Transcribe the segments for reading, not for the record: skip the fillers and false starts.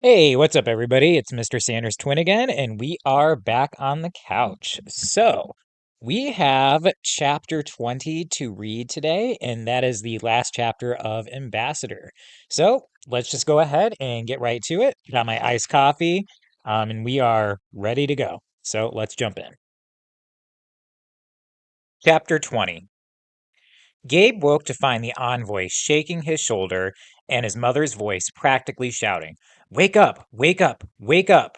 Hey, what's up, everybody? It's Mr. Sanders Twin again, and we are back on the couch. We have chapter 20 to read today, and that is the last chapter of Ambassador. So, let's just go ahead and get right to it. Got my iced coffee, and we are ready to go. So, let's jump in. Chapter 20. Gabe woke to find the envoy shaking his shoulder and his mother's voice practically shouting, "Wake up! Wake up! Wake up!"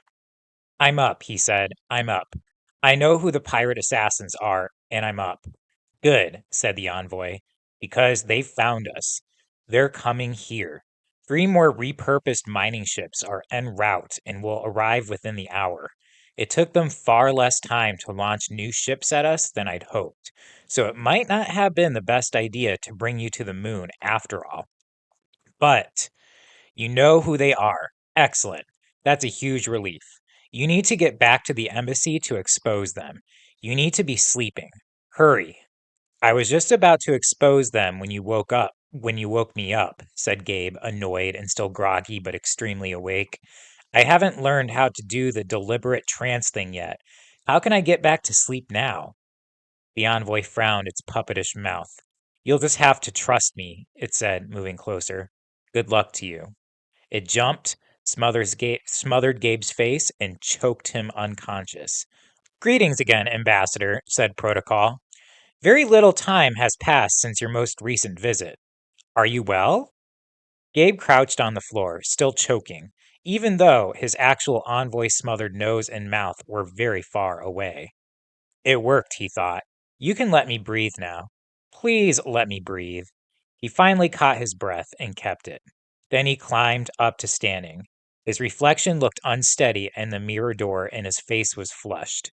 "I'm up," he said. "I'm up. I know who the pirate assassins are, and I'm up." "Good," said the envoy, "because they've found us. They're coming here. 3 more repurposed mining ships are en route and will arrive within the hour. It took them far less time to launch new ships at us than I'd hoped, so it might not have been the best idea to bring you to the moon after all. But you know who they are. Excellent. That's a huge relief. You need to get back to the embassy to expose them. You need to be sleeping. Hurry." "I was just about to expose them when you woke me up," said Gabe, annoyed and still groggy but extremely awake. "I haven't learned how to do the deliberate trance thing yet. How can I get back to sleep now?" The envoy frowned its puppetish mouth. "You'll just have to trust me," it said, moving closer. "Good luck to you." It jumped, smothered Gabe's face, and choked him unconscious. "Greetings again, Ambassador," said Protocol. "Very little time has passed since your most recent visit. Are you well?" Gabe crouched on the floor, still choking, even though his actual envoy smothered nose and mouth were very far away. "It worked," he thought. "You can let me breathe now. Please let me breathe." He finally caught his breath and kept it. Then he climbed up to standing. His reflection looked unsteady in the mirror door and his face was flushed.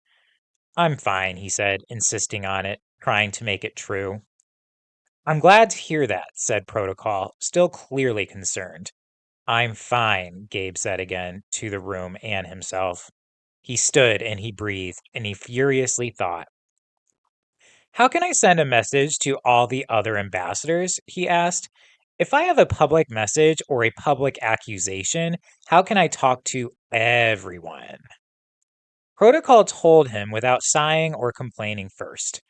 "I'm fine," he said, insisting on it, trying to make it true. "I'm glad to hear that," said Protocol, still clearly concerned. "I'm fine," Gabe said again, to the room and himself. He stood and he breathed, and he furiously thought. "How can I send a message to all the other ambassadors?" he asked. "If I have a public message or a public accusation, how can I talk to everyone?" Protocol told him without sighing or complaining first.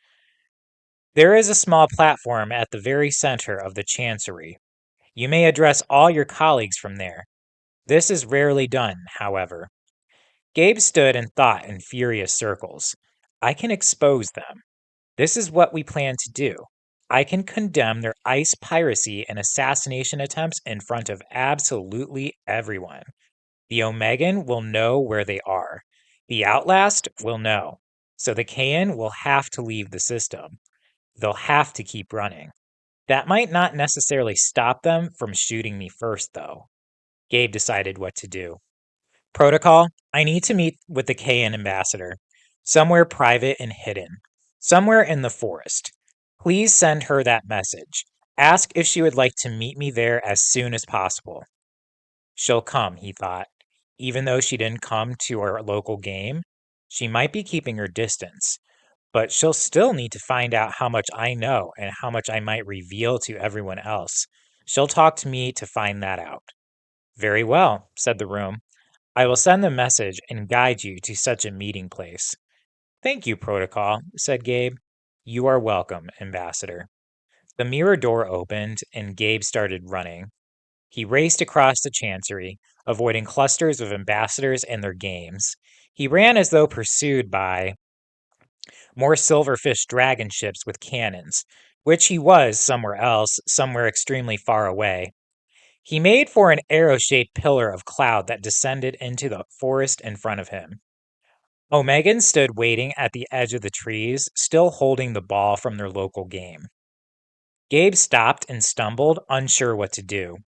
"There is a small platform at the very center of the Chancery. You may address all your colleagues from there. This is rarely done, however." Gabe stood and thought in furious circles. "I can expose them. This is what we plan to do. I can condemn their ice piracy and assassination attempts in front of absolutely everyone. The Omegan will know where they are. The Outlast will know. So the Kayan will have to leave the system. They'll have to keep running. That might not necessarily stop them from shooting me first, though." Gabe decided what to do. "Protocol, I need to meet with the Kayan ambassador. Somewhere private and hidden. Somewhere in the forest. Please send her that message. Ask if she would like to meet me there as soon as possible." She'll come, he thought. Even though she didn't come to our local game, she might be keeping her distance. But she'll still need to find out how much I know and how much I might reveal to everyone else. She'll talk to me to find that out. "Very well," said the room. "I will send the message and guide you to such a meeting place." "Thank you, Protocol," said Gabe. "You are welcome, Ambassador." The mirror door opened and Gabe started running. He raced across the Chancery, avoiding clusters of ambassadors and their games. He ran as though pursued by more silverfish dragon ships with cannons, which he was somewhere else, somewhere extremely far away. He made for an arrow-shaped pillar of cloud that descended into the forest in front of him. Omegan stood waiting at the edge of the trees, still holding the ball from their local game. Gabe stopped and stumbled, unsure what to do.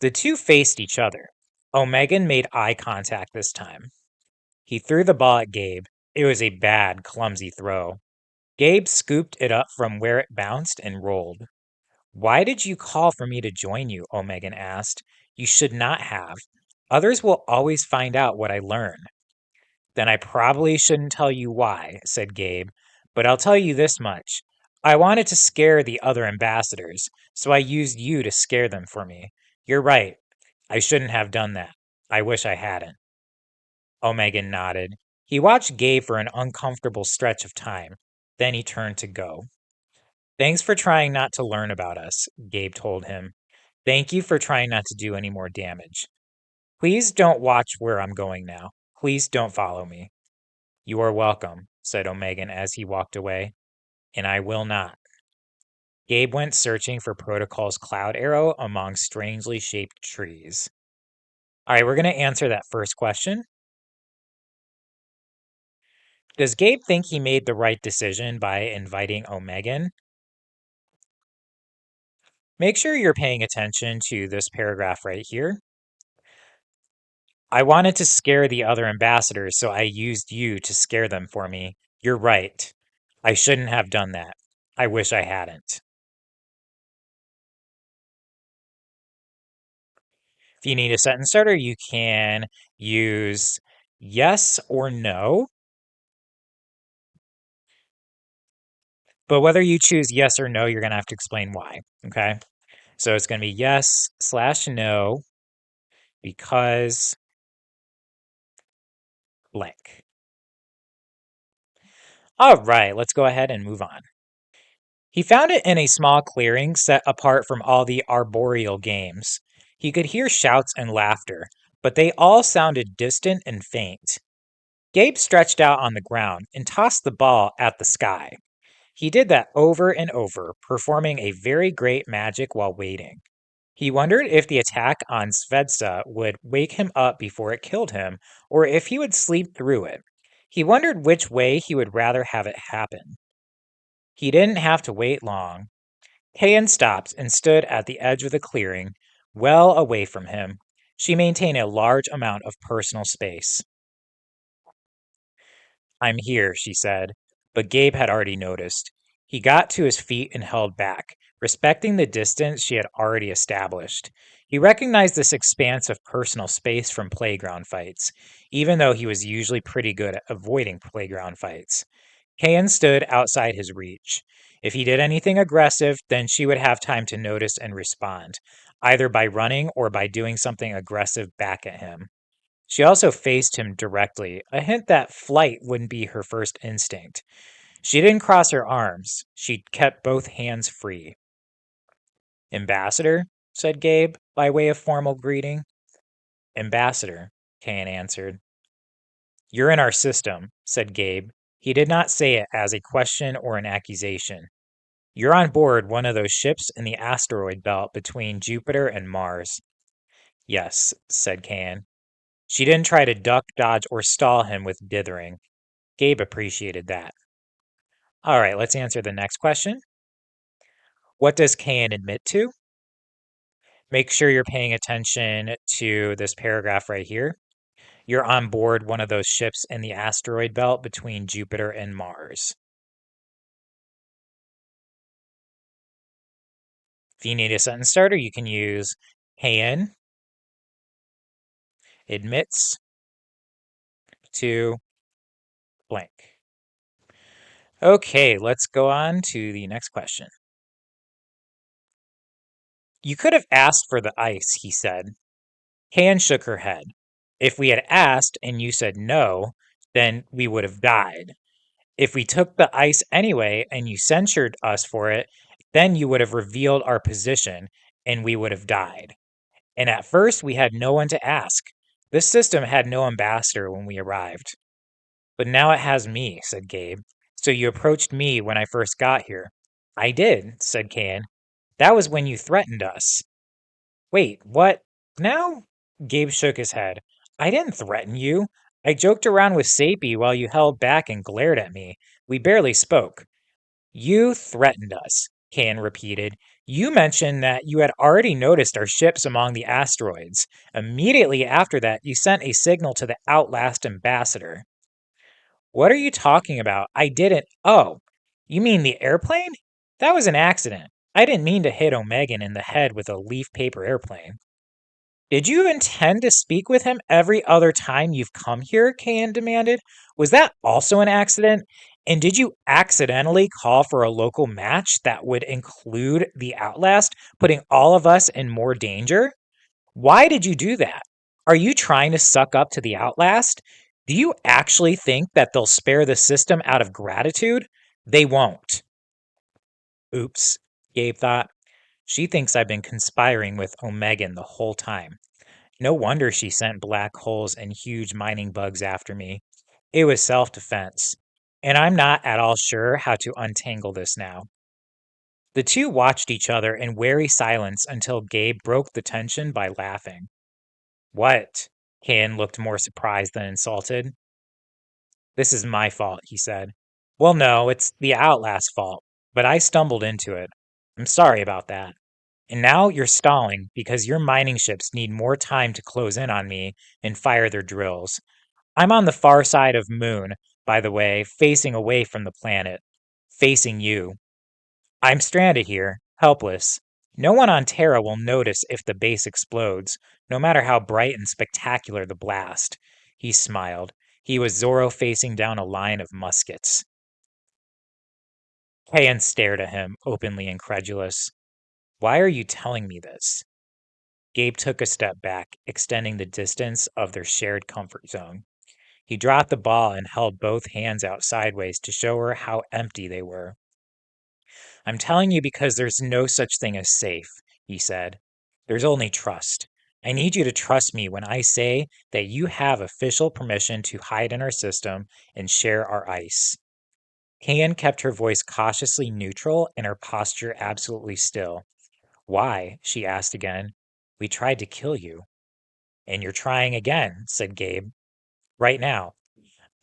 The two faced each other. Omegan made eye contact this time. He threw the ball at Gabe. It was a bad, clumsy throw. Gabe scooped it up from where it bounced and rolled. "Why did you call for me to join you?" Omegan asked. "You should not have. Others will always find out what I learn." "Then I probably shouldn't tell you why," said Gabe, "but I'll tell you this much. I wanted to scare the other ambassadors, so I used you to scare them for me. You're right. I shouldn't have done that. I wish I hadn't. Omegan nodded. He watched Gabe for an uncomfortable stretch of time. Then he turned to go. Thanks for trying not to learn about us, Gabe told him. Thank you for trying not to do any more damage. Please don't watch where I'm going now. Please don't follow me. You are welcome, said Omegan as he walked away. And I will not. Gabe went searching for Protocol's cloud arrow among strangely shaped trees. All right, we're going to answer that first question. Does Gabe think he made the right decision by inviting Omegan? Make sure you're paying attention to this paragraph right here. I wanted to scare the other ambassadors, so I used you to scare them for me. You're right. I shouldn't have done that. I wish I hadn't. If you need a sentence starter, you can use yes or no. But whether you choose yes or no, you're going to have to explain why. Okay. So it's going to be yes/no because blank. All right, let's go ahead and move on. He found it in a small clearing set apart from all the arboreal games. He could hear shouts and laughter, but they all sounded distant and faint. Gabe stretched out on the ground and tossed the ball at the sky. He did that over and over, performing a very great magic while waiting. He wondered if the attack on Svedsa would wake him up before it killed him, or if he would sleep through it. He wondered which way he would rather have it happen. He didn't have to wait long. Kayan stopped and stood at the edge of the clearing, well away from him. She maintained a large amount of personal space. I'm here, she said, but Gabe had already noticed. He got to his feet and held back, respecting the distance she had already established. He recognized this expanse of personal space from playground fights, even though he was usually pretty good at avoiding playground fights. Kayan stood outside his reach. If he did anything aggressive, then she would have time to notice and respond, either by running or by doing something aggressive back at him. She also faced him directly, a hint that flight wouldn't be her first instinct. She didn't cross her arms. She kept both hands free. Ambassador, said Gabe, by way of formal greeting. Ambassador, Kayan answered. You're in our system, said Gabe. He did not say it as a question or an accusation. You're on board one of those ships in the asteroid belt between Jupiter and Mars. Yes, said Kayan. She didn't try to duck, dodge, or stall him with dithering. Gabe appreciated that. All right, let's answer the next question. What does Kayan admit to? Make sure you're paying attention to this paragraph right here. You're on board one of those ships in the asteroid belt between Jupiter and Mars. If you need a sentence starter, you can use Kayan admits to blank. Okay, let's go on to the next question. You could have asked for the ice, he said. Kayan shook her head. If we had asked and you said no, then we would have died. If we took the ice anyway and you censured us for it, then you would have revealed our position and we would have died. And at first, we had no one to ask. This system had no ambassador when we arrived. But now it has me, said Gabe. So you approached me when I first got here. I did, said Kayan. That was when you threatened us. Wait, what? Now? Gabe shook his head. I didn't threaten you. I joked around with Sapie while you held back and glared at me. We barely spoke. You threatened us, Kayan repeated. You mentioned that you had already noticed our ships among the asteroids. Immediately after that, you sent a signal to the Outlast ambassador. What are you talking about? I didn't. Oh, you mean the airplane? That was an accident. I didn't mean to hit Omegan in the head with a leaf paper airplane. Did you intend to speak with him every other time you've come here? Kayan demanded. Was that also an accident? And did you accidentally call for a local match that would include the Outlast, putting all of us in more danger? Why did you do that? Are you trying to suck up to the Outlast? Do you actually think that they'll spare the system out of gratitude? They won't. Oops, Gabe thought. She thinks I've been conspiring with Omegan the whole time. No wonder she sent black holes and huge mining bugs after me. It was self-defense. And I'm not at all sure how to untangle this now. The two watched each other in wary silence until Gabe broke the tension by laughing. What? Ken looked more surprised than insulted. This is my fault, he said. Well, no, it's the Outlast's fault, but I stumbled into it. I'm sorry about that. And now you're stalling because your mining ships need more time to close in on me and fire their drills. I'm on the far side of Moon, by the way, facing away from the planet. Facing you. I'm stranded here, helpless. No one on Terra will notice if the base explodes, no matter how bright and spectacular the blast. He smiled. He was Zorro facing down a line of muskets. Kayan stared at him, openly incredulous. Why are you telling me this? Gabe took a step back, extending the distance of their shared comfort zone. He dropped the ball and held both hands out sideways to show her how empty they were. I'm telling you because there's no such thing as safe, he said. There's only trust. I need you to trust me when I say that you have official permission to hide in our system and share our ice. Kayan kept her voice cautiously neutral and her posture absolutely still. Why? She asked again. We tried to kill you. And you're trying again, said Gabe. Right now.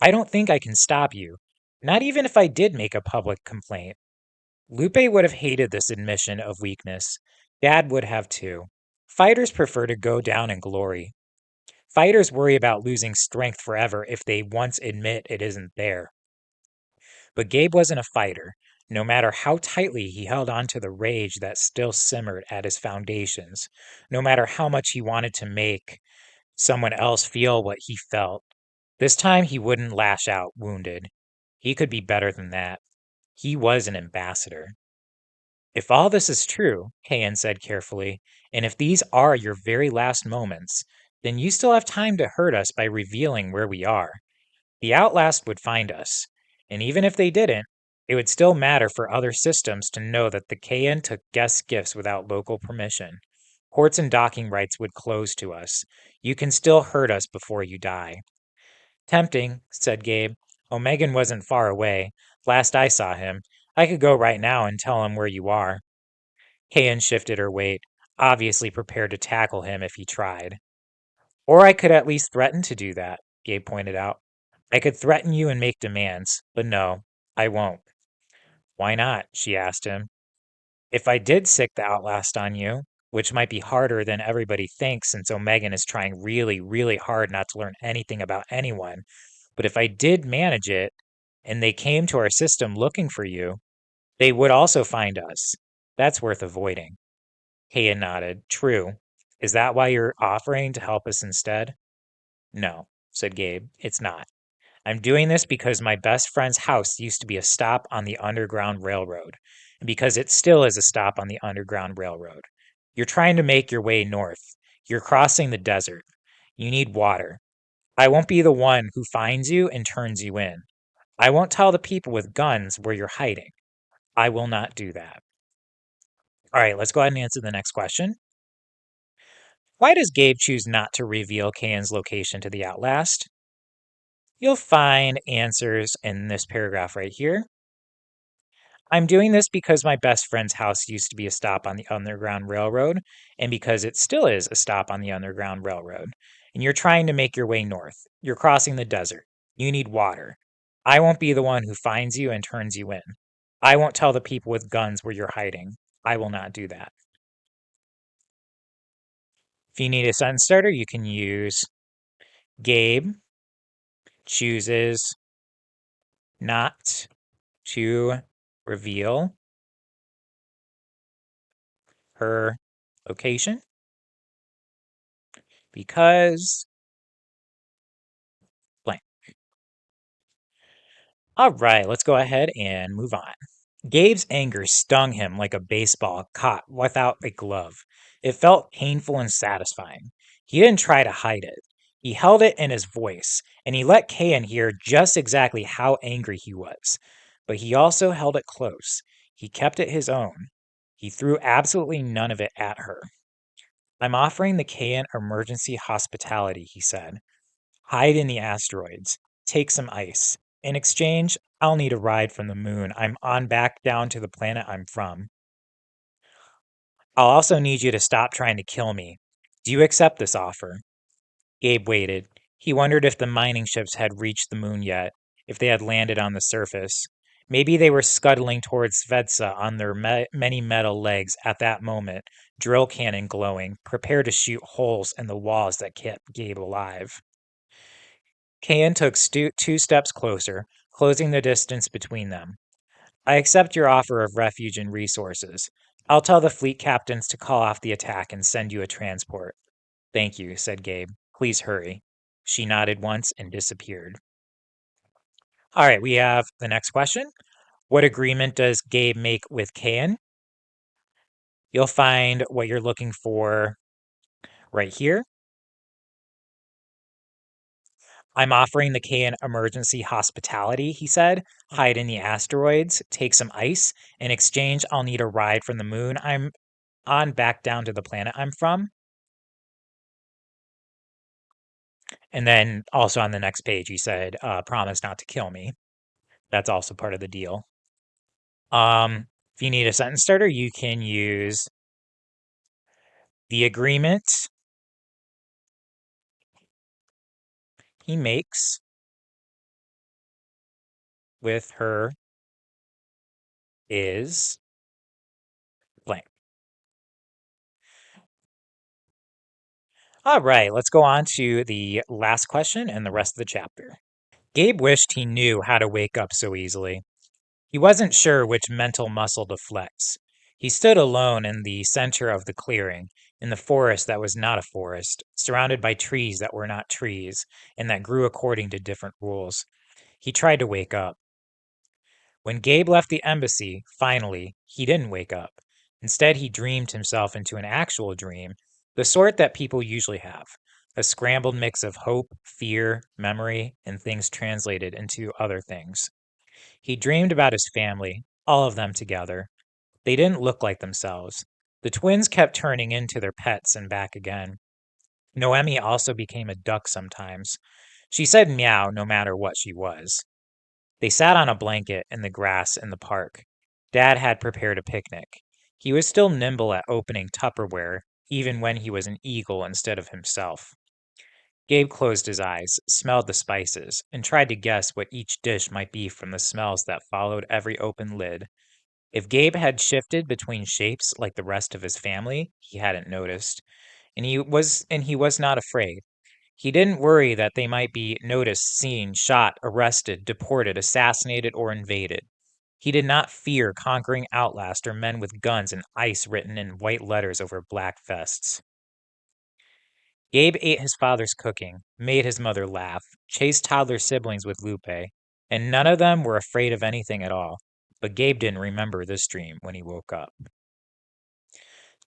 I don't think I can stop you. Not even if I did make a public complaint. Lupe would have hated this admission of weakness. Dad would have too. Fighters prefer to go down in glory. Fighters worry about losing strength forever if they once admit it isn't there. But Gabe wasn't a fighter, no matter how tightly he held on to the rage that still simmered at his foundations, no matter how much he wanted to make someone else feel what he felt. This time he wouldn't lash out wounded. He could be better than that. He was an ambassador. If all this is true, Kayan said carefully, and if these are your very last moments, then you still have time to hurt us by revealing where we are. The Outlast would find us, and even if they didn't, it would still matter for other systems to know that the Kayan took guest gifts without local permission. Ports and docking rights would close to us. You can still hurt us before you die. Tempting, said Gabe. Omegan wasn't far away. Last I saw him. I could go right now and tell him where you are. Kayan shifted her weight, obviously prepared to tackle him if he tried. Or I could at least threaten to do that, Gabe pointed out. I could threaten you and make demands, but no, I won't. Why not? She asked him. If I did sick the Outlast on you, which might be harder than everybody thinks since Omegan is trying really, really hard not to learn anything about anyone, but if I did manage it, and they came to our system looking for you, they would also find us. That's worth avoiding. Kayan nodded. True. Is that why you're offering to help us instead? No, said Gabe. It's not. I'm doing this because my best friend's house used to be a stop on the Underground Railroad, and because it still is a stop on the Underground Railroad. You're trying to make your way north. You're crossing the desert. You need water. I won't be the one who finds you and turns you in. I won't tell the people with guns where you're hiding. I will not do that. All right, let's go ahead and answer the next question. Why does Gabe choose not to reveal Kayan's location to the Outlast? You'll find answers in this paragraph right here. I'm doing this because my best friend's house used to be a stop on the Underground Railroad, and because it still is a stop on the Underground Railroad. And you're trying to make your way north. You're crossing the desert. You need water. I won't be the one who finds you and turns you in. I won't tell the people with guns where you're hiding. I will not do that. If you need a sentence starter, you can use Gabe chooses not to reveal her location because blank. All right, let's go ahead and move on. Gabe's anger stung him like a baseball caught without a glove. It felt painful and satisfying. He didn't try to hide it. He held it in his voice, and he let Kayan hear just exactly how angry he was. But he also held it close. He kept it his own. He threw absolutely none of it at her. I'm offering the Kayan emergency hospitality, he said. Hide in the asteroids. Take some ice. In exchange, I'll need a ride from the moon. I'm on back down to the planet I'm from. I'll also need you to stop trying to kill me. Do you accept this offer? Gabe waited. He wondered if the mining ships had reached the moon yet, if they had landed on the surface. Maybe they were scuttling towards Svedsa on their many metal legs at that moment, drill cannon glowing, prepared to shoot holes in the walls that kept Gabe alive. Kayan took 2 steps closer, closing the distance between them. I accept your offer of refuge and resources. I'll tell the fleet captains to call off the attack and send you a transport. Thank you, said Gabe. Please hurry. She nodded once and disappeared. All right, we have the next question. What agreement does Gabe make with Kayan? You'll find what you're looking for right here. I'm offering the Kayan emergency hospitality, he said. Hide in the asteroids, take some ice. In exchange, I'll need a ride from the moon I'm on back down to the planet I'm from. And then also on the next page, he said, promise not to kill me. That's also part of the deal. If you need a sentence starter, you can use the agreement he makes with her is blank. All right, let's go on to the last question and the rest of the chapter. Gabe wished he knew how to wake up so easily. He wasn't sure which mental muscle to flex. He stood alone in the center of the clearing, in the forest that was not a forest, surrounded by trees that were not trees, and that grew according to different rules. He tried to wake up. When Gabe left the embassy, finally, he didn't wake up. Instead, he dreamed himself into an actual dream, the sort that people usually have, a scrambled mix of hope, fear, memory, and things translated into other things. He dreamed about his family, all of them together. They didn't look like themselves. The twins kept turning into their pets and back again. Noemi also became a duck sometimes. She said meow no matter what she was. They sat on a blanket in the grass in the park. Dad had prepared a picnic. He was still nimble at opening Tupperware, even when he was an eagle instead of himself. Gabe closed his eyes, smelled the spices, and tried to guess what each dish might be from the smells that followed every open lid. If Gabe had shifted between shapes like the rest of his family, he hadn't noticed, and he was not afraid. He didn't worry that they might be noticed, seen, shot, arrested, deported, assassinated, or invaded. He did not fear conquering Outlast or men with guns and ice written in white letters over black vests. Gabe ate his father's cooking, made his mother laugh, chased toddler siblings with Lupe, and none of them were afraid of anything at all. But Gabe didn't remember this dream when he woke up.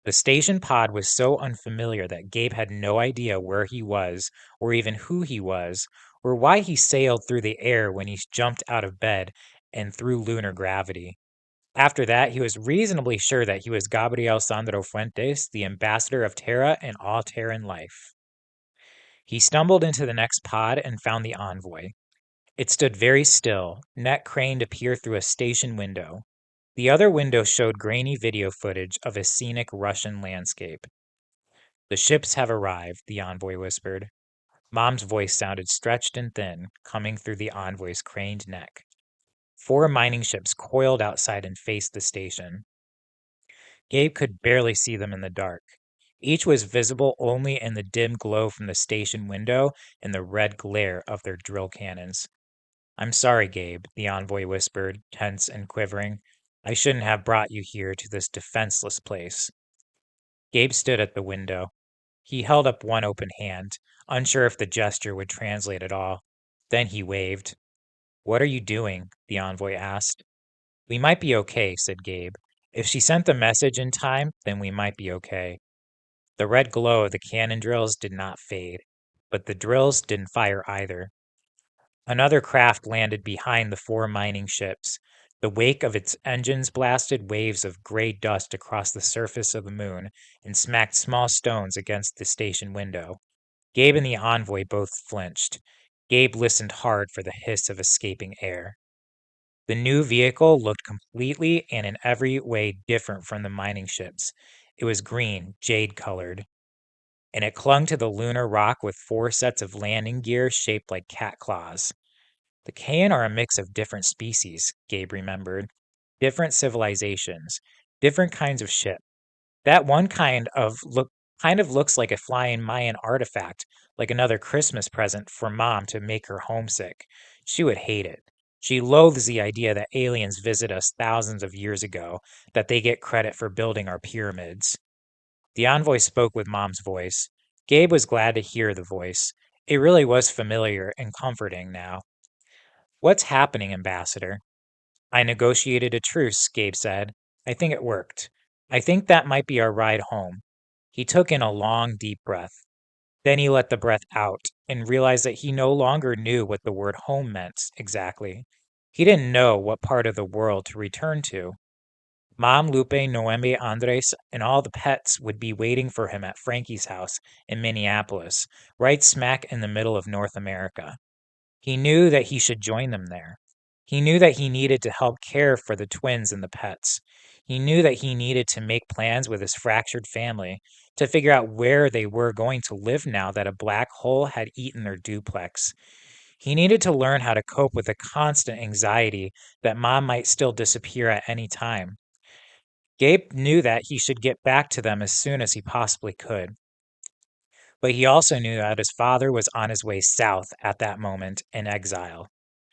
The station pod was so unfamiliar that Gabe had no idea where he was, or even who he was, or why he sailed through the air when he jumped out of bed and through lunar gravity. After that, he was reasonably sure that he was Gabriel Sandro Fuentes, the ambassador of Terra and all Terran life. He stumbled into the next pod and found the envoy. It stood very still, neck craned to peer through a station window. The other window showed grainy video footage of a scenic Russian landscape. The ships have arrived, the envoy whispered. Mom's voice sounded stretched and thin, coming through the envoy's craned neck. 4 mining ships coiled outside and faced the station. Gabe could barely see them in the dark. Each was visible only in the dim glow from the station window and the red glare of their drill cannons. I'm sorry, Gabe, the envoy whispered, tense and quivering. I shouldn't have brought you here to this defenseless place. Gabe stood at the window. He held up one open hand, unsure if the gesture would translate at all. Then he waved. What are you doing? The envoy asked. We might be okay, said Gabe. If she sent the message in time, then we might be okay. The red glow of the cannon drills did not fade, but the drills didn't fire either. Another craft landed behind the four mining ships. The wake of its engines blasted waves of gray dust across the surface of the moon and smacked small stones against the station window. Gabe and the envoy both flinched. Gabe listened hard for the hiss of escaping air. The new vehicle looked completely and in every way different from the mining ships. It was green, jade colored, and it clung to the lunar rock with four sets of landing gear shaped like cat claws. The Kayan are a mix of different species, Gabe remembered. Different civilizations, different kinds of ship. That one kind of looks like a flying Mayan artifact, like another Christmas present for Mom to make her homesick. She would hate it. She loathes the idea that aliens visit us thousands of years ago, that they get credit for building our pyramids. The envoy spoke with Mom's voice. Gabe was glad to hear the voice. It really was familiar and comforting now. What's happening, Ambassador? I negotiated a truce, Gabe said. I think it worked. I think that might be our ride home. He took in a long, deep breath. Then he let the breath out and realized that he no longer knew what the word home meant exactly. He didn't know what part of the world to return to. Mom, Lupe, Noemi, Andres, and all the pets would be waiting for him at Frankie's house in Minneapolis, right smack in the middle of North America. He knew that he should join them there. He knew that he needed to help care for the twins and the pets. He knew that he needed to make plans with his fractured family to figure out where they were going to live now that a black hole had eaten their duplex. He needed to learn how to cope with the constant anxiety that Mom might still disappear at any time. Gabe knew that he should get back to them as soon as he possibly could. But he also knew that his father was on his way south at that moment in exile.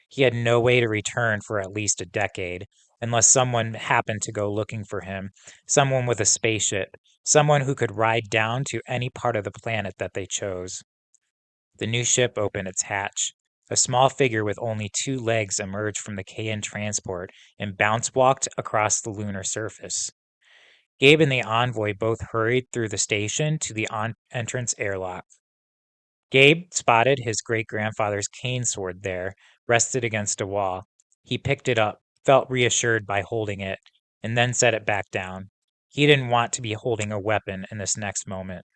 He had no way to return for at least a decade, unless someone happened to go looking for him, someone with a spaceship, someone who could ride down to any part of the planet that they chose. The new ship opened its hatch. A small figure with only two legs emerged from the KN transport and bounce walked across the lunar surface. Gabe and the envoy both hurried through the station to the entrance airlock. Gabe spotted his great grandfather's cane sword there, rested against a wall. He picked it up, felt reassured by holding it, and then set it back down. He didn't want to be holding a weapon in this next moment.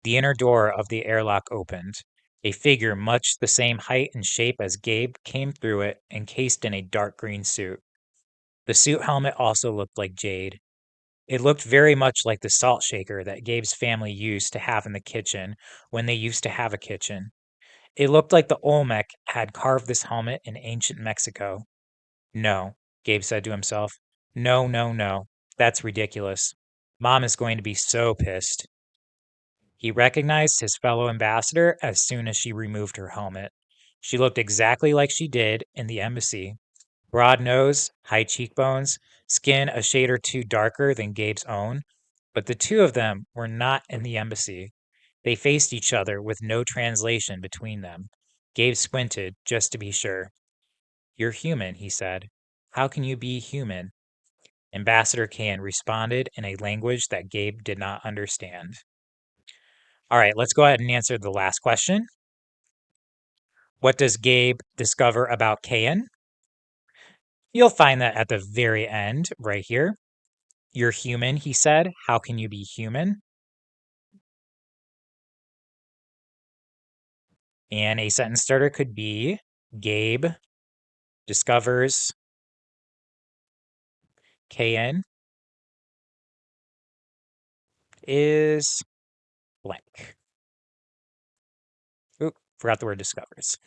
The inner door of the airlock opened. A figure much the same height and shape as Gabe came through it, encased in a dark green suit. The suit helmet also looked like jade. It looked very much like the salt shaker that Gabe's family used to have in the kitchen when they used to have a kitchen. It looked like the Olmec had carved this helmet in ancient Mexico. No, Gabe said to himself. No, no, no. That's ridiculous. Mom is going to be so pissed. He recognized his fellow ambassador as soon as she removed her helmet. She looked exactly like she did in the embassy. Broad nose, high cheekbones, skin a shade or two darker than Gabe's own. But the two of them were not in the embassy. They faced each other with no translation between them. Gabe squinted just to be sure. You're human, he said. How can you be human? Ambassador Can responded in a language that Gabe did not understand. All right, let's go ahead and answer the last question. What does Gabe discover about Kayan? You'll find that at the very end, right here. You're human, he said. How can you be human? And a sentence starter could be Gabe discovers Kayan is blank. Oop, forgot the word discovers.